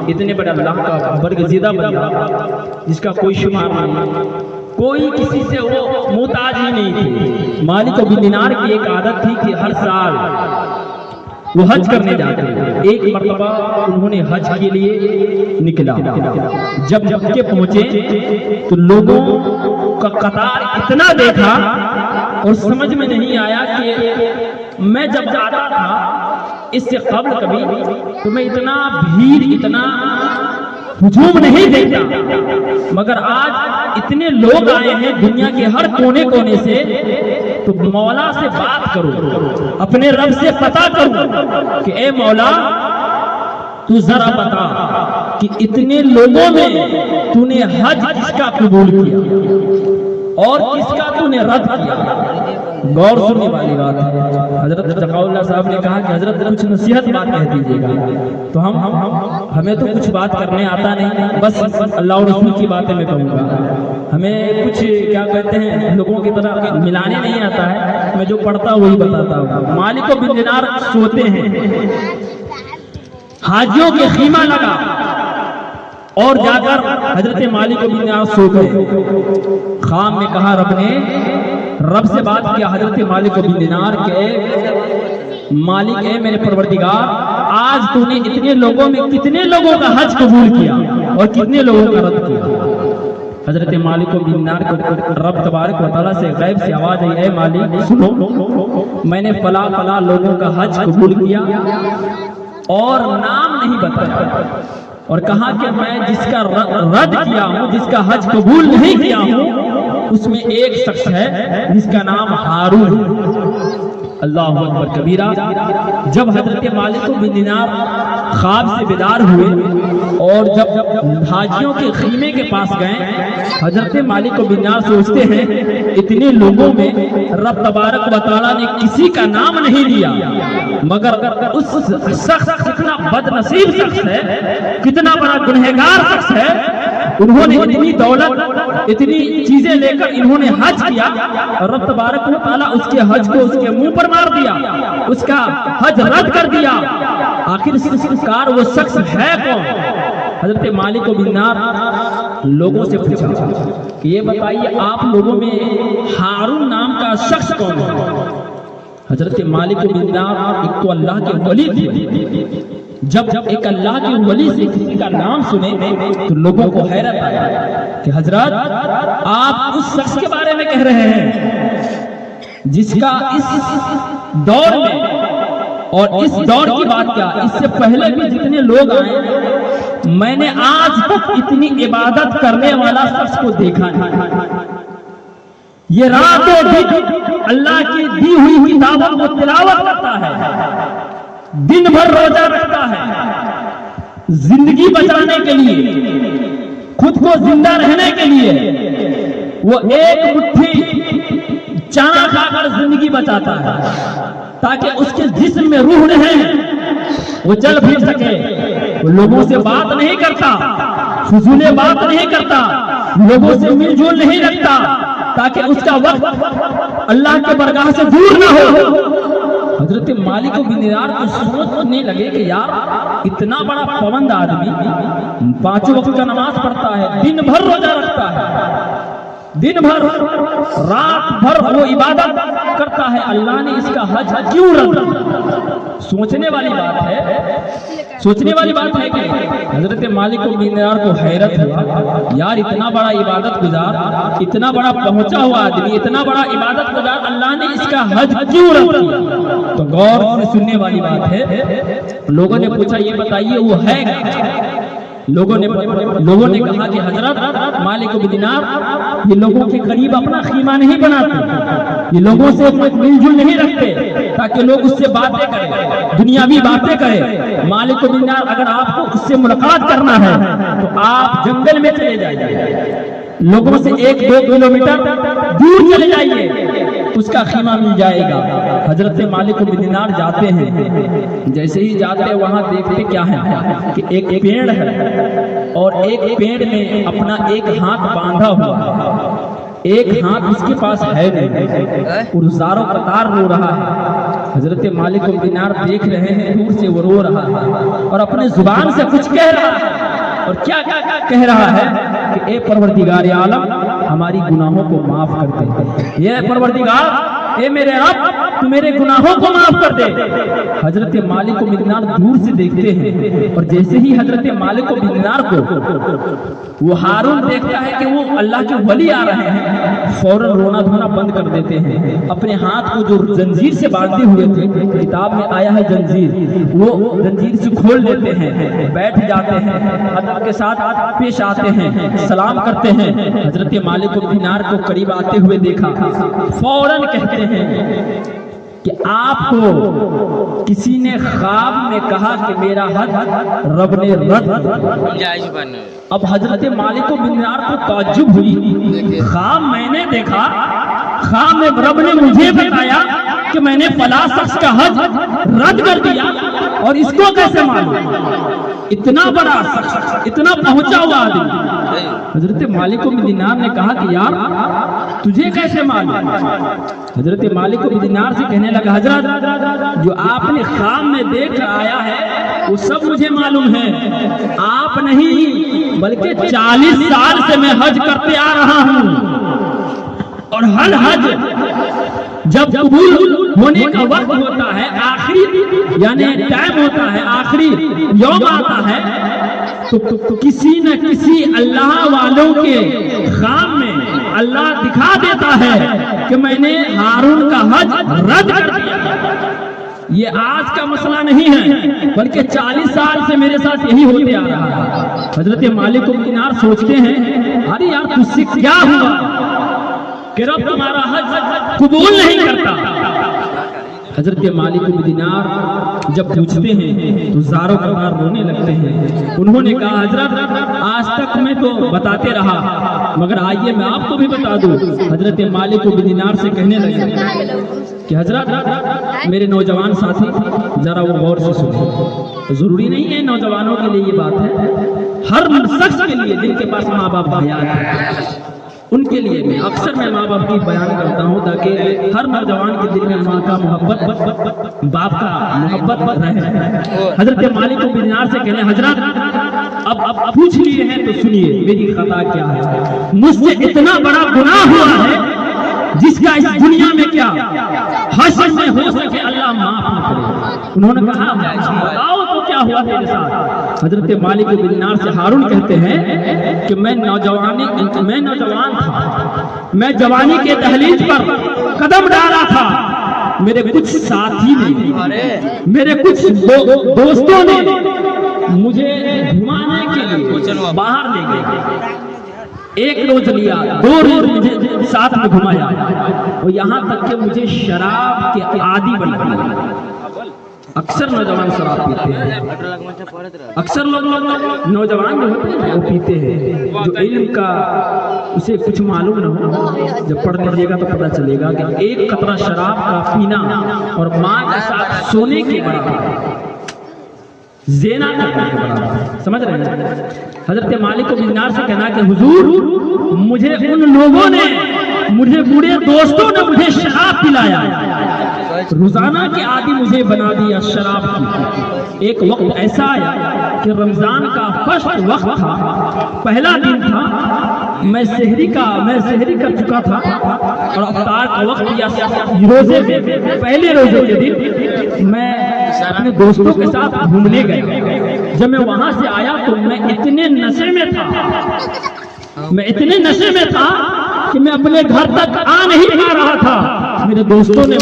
اتنے بڑے اللہ کا برگزیدہ بندہ جس کا کوئی شمار نہیں، کوئی کسی سے وہ محتاج ہی نہیں تھی۔ مالک بن دینار کی ایک عادت تھی کہ ہر سال وہ حج کرنے جاتے ہیں۔ ایک مرتبہ انہوں نے حج کے لیے نکلا، جب کے پہنچے تو لوگوں کا قطار اتنا دیکھا اور سمجھ میں نہیں آیا کہ میں جب جاتا تھا اس سے قبل کبھی تو میں اتنا بھیڑ اتنا ہجوم نہیں دیکھا، مگر آج اتنے لوگ آئے ہیں دنیا کے ہر کونے کونے سے، تو مولا سے بات کرو، اپنے رب سے پتہ کرو کہ اے مولا تو ذرا بتا کہ اتنے لوگوں میں تو نے حج کس کا قبول کیا اور کس کا تو نے رد کیا۔ غور سننے والی بات ہے۔ حضرت تقی اللہ صاحب نے کہا کہ حضرت کچھ نصیحت بات کہہ دیجیے گا، تو ہمیں تو کچھ بات کرنے آتا نہیں، بس اللہ اور رسول کی باتیں میں کہوں گا، ہمیں کچھ کیا کہتے ہیں لوگوں کی طرح ملانے نہیں آتا ہے، میں جو پڑھتا وہی بتاتا ہوں۔ مالک بن دینار سوتے ہیں، حاجیوں کے خیمہ لگا اور جا کر حضرت مالک بن دینار سو گئے۔ خام میں کہا رب سے بات کیا، حضرت مالک بن دینار کے مالک اے میرے پروردگار، آج تو نے اتنے لوگوں میں کتنے لوگوں کا حج قبول کیا اور کتنے لوگوں کا رد کیا۔ حضرت مالک بن دینار کو رب تبارک و تعالیٰ سے غیب سے آواز آئی، اے مالک سنو، میں نے فلاں فلاں لوگوں کا حج قبول کیا اور نام نہیں بتایا، اور کہا کہ میں جس کا رد کیا ہوں، جس کا حج قبول نہیں کیا ہوں، اس میں ایک شخص ہے جس کا نام ہارون۔ اللہ اکبر کبیرہ۔ جب حضرت مالک بن دینار خواب سے بیدار ہوئے اور جب حاجیوں کے خیمے کے پاس گئے، حضرت مالک بن دینار سوچتے ہیں اتنے لوگوں میں رب تبارک و تعالیٰ نے کسی کا نام نہیں لیا، مگر اس شخص کتنا بد نصیب شخص ہے، کتنا بڑا گنہگار شخص ہے، انہوں نے اتنی دولت اتنی چیزیں لے کر انہوں نے حج کیا، رب تبارک و تعالیٰ اس کے حج کو اس کے منہ پر مار دیا، اس کا حج رد کر دیا۔ آخر سرکار وہ شخص ہے کون؟ حضرت مالک بن دینار لوگوں سے پوچھا کہ یہ بتائیے آپ لوگوں میں ہارون نام کا شخص کون ہے؟ حضرت مالک بن دینار ایک تو اللہ کے ولی تھے، جب ایک اللہ کے ولی سے کسی کا نام سنے تو لوگوں کو حیرت آیا کہ حضرت آپ اس شخص کے بارے میں کہہ رہے ہیں جس کا اس دور میں، اور اس دور کی بات کیا اس سے پہلے بھی جتنے لوگ آئے میں نے آج تک اتنی عبادت کرنے والا شخص کو دیکھا نہیں۔ یہ رات و دن اللہ کی دی ہوئی کتابوں کو تلاوت کرتا ہے، دن بھر روزہ رکھتا ہے، زندگی بچانے کے لیے، خود کو زندہ رہنے کے لیے وہ ایک مٹھی چنا کھا کر زندگی بچاتا ہے تاکہ اس کے جسم میں روح رہے، وہ چل پھر سکے، وہ لوگوں سے بات نہیں کرتا، فضول بات نہیں کرتا، لوگوں سے مل جل نہیں رکھتا تاکہ اس کا وقت اللہ کے برگاہ سے دور نہ ہو۔ حضرت مالک بن دینار کو سوچنے لگے کہ یار اتنا بڑا پابند آدمی، پانچوں وقت کا نماز پڑھتا ہے، دن بھر روزہ رکھتا ہے، دن بھر رات بھر وہ عبادت کرتا ہے، اللہ نے اس کا حج کیوں رد کیا؟ سوچنے والی بات ہے کہ حضرت مالک بن دینار کو حیرت ہوا، یار اتنا بڑا عبادت گزار، اتنا بڑا پہنچا ہوا آدمی، اتنا بڑا عبادت گزار، اللہ نے اس کا حج کیوں رد کیا؟ تو غور سے سننے والی بات ہے۔ لوگوں نے پوچھا یہ بتائیے وہ ہے کیا؟ لوگوں نے کہا کہ حضرت مالک بن دینار یہ لوگوں کے قریب اپنا خیمہ نہیں بناتے، یہ لوگوں سے مل جل نہیں رکھتے تاکہ لوگ اس سے باتیں کریں، دنیاوی باتیں کریں۔ مالک بن دینار اگر آپ کو اس سے ملاقات کرنا ہے تو آپ جنگل میں چلے جائیے، لوگوں سے 1-2 کلومیٹر دور چلے جائیے، اس کا خیمہ مل جائے گا۔ حضرت مالک بن دینار جاتے ہیں، جیسے ہی جاتے ہیں وہاں دیکھتے کیا ہے کہ ایک پیڑ ہے اور ایک پیڑ میں اپنا ایک ہاتھ باندھا ہوا ہے، ایک ہاتھ اس کے پاس ہے نہیں، اور زاروں قطار رو رہا ہے۔ حضرت مالک بن دینار دیکھ رہے ہیں دور سے وہ رو رہا ہے اور اپنے زبان سے کچھ کہہ رہا ہے، اور کیا کہہ رہا ہے کہ اے پروردگار عالم ہماری گناہوں کو معاف کر دے. یہ پروردگار اے میرے رب تو میرے گناہوں کو معاف کر دے. حضرت مالک بن دینار دور سے دیکھتے ہیں اور جیسے ہی حضرت مالک بن دینار کو وہ ہارون دیکھتا ہے کہ وہ اللہ کے ولی آ رہے ہیں فوراً رونا دھونا بند کر دیتے ہیں. اپنے ہاتھ کو جو زنجیر سے باندھے ہوئے تھے کتاب میں آیا ہے زنجیر وہ زنجیر سے کھول دیتے ہیں بیٹھ جاتے ہیں ادب کے ساتھ پیش آتے ہیں سلام کرتے ہیں. حضرت مالک بن دینار کو قریب آتے ہوئے دیکھا فوراً کہتے ہیں کہ آپ کو کسی نے خواب میں کہا کہ میرا حج رب نے رد. اب حضرت مالک بن دینار کو تعجب ہوئی خواب میں نے دیکھا خواب میں رب نے مجھے بتایا کہ میں نے فلاں شخص کا حج رد کر دیا اور اس کو کیسے معلوم اتنا بڑا شخص اتنا پہنچا ہوا آدمی. حضرت مالک بن دینار نے کہا کہ یار تجھے کیسے معلوم. حضرت مالک بن دینار سے کہنے لگا حضرت جو آپ نے خواب میں دیکھ کر آیا ہے وہ سب مجھے معلوم ہے. آپ نہیں بلکہ 40 سال سے میں حج کرتے آ رہا ہوں اور ہر حج جب قبول ہونے کا وقت ہوتا ہے آخری یعنی ٹائم ہوتا ہے آخری یوم آتا ہے تو کسی نہ کسی اللہ والوں کے خواب میں اللہ دکھا دیتا ہے کہ میں نے ہارون کا حج رد کر دیا. یہ آج کا مسئلہ نہیں ہے بلکہ 40 سال سے میرے ساتھ یہی ہوتے آ رہا ہے. حضرت مالک بن دینار سوچتے ہیں ارے یار تجھ سے کیا ہوا کہ رب تمہارا حج قبول نہیں کرتا. حضرت مالک بن دینار جب پوچھتے ہیں تو زاروں کبار رونے لگتے ہیں. انہوں نے کہا حضرت آج تک میں تو بتاتے رہا مگر آئیے میں آپ کو بھی بتا دوں. حضرت مالک بن دینار سے کہنے لگے کہ حضرت میرے نوجوان ساتھی ذرا وہ غور سے سنیں. ضروری نہیں ہے نوجوانوں کے لیے یہ بات ہے ہر شخص کے لیے جن کے پاس ماں باپ حیات ہے ان کے لیے میں اکثر میں ماں باپ کی بیان کرتا ہوں تاکہ ہر نوجوان کے دل میں ماں کا محبت باپ کا محبت رہے. حضرت مالک بن دینار سے کہنے حضرت اب پوچھ لیے ہیں تو سنیے میری خطا کیا ہے. مجھ سے اتنا بڑا گناہ ہوا ہے جس کا اس دنیا میں کیا حشر میں ہو سکے اللہ معاف نہ کرے. انہوں نے کہا بتاؤ تو کیا ہوا میرے ساتھ. حضرت مالک بن دینار سے ہارون کہتے ہیں کہ میں نوجوان تھا میں جوانی کے دہلیز پر قدم ڈالا تھا. میرے کچھ ساتھی نے میرے کچھ دوستوں نے مجھے گھمانے کے لیے باہر لے گئے. ایک روز لیا 2 روز مجھے ساتھ میں گھمایا اور یہاں تک کہ مجھے شراب کے عادی بنا دیا. اکثر نوجوان شراب پیتے ہیں اکثر لوگ نوجوان جو ہوتے ہیں وہ پیتے ہیں جو علم کا اسے کچھ معلوم نہ ہو جب پڑھ لیجیے گا تو پتہ چلے گا کہ ایک قطرہ شراب کا پینا اور ماں کے ساتھ سونے کے برابر زنا کرنے کے برابر. سمجھ رہے ہیں. حضرت مالک بن دینار سے کہنا کہ حضور مجھے ان لوگوں نے مجھے بوڑھے دوستوں نے مجھے شراب پلایا روزانہ کے عادی مجھے بنا دیا شراب کی. ایک وقت ایسا آیا کہ رمضان کا فرسٹ وقت تھا پہلا دن تھا میں سحری کر چکا تھا اور افطار کا وقت یا روزے میں پہلے روزے کے دن میں اپنے دوستوں کے ساتھ گھومنے گیا. جب میں وہاں سے آیا تو میں اتنے نشے میں تھا کہ میں اپنے گھر تک آ نہیں پا رہا تھا. میرے دوستوں نے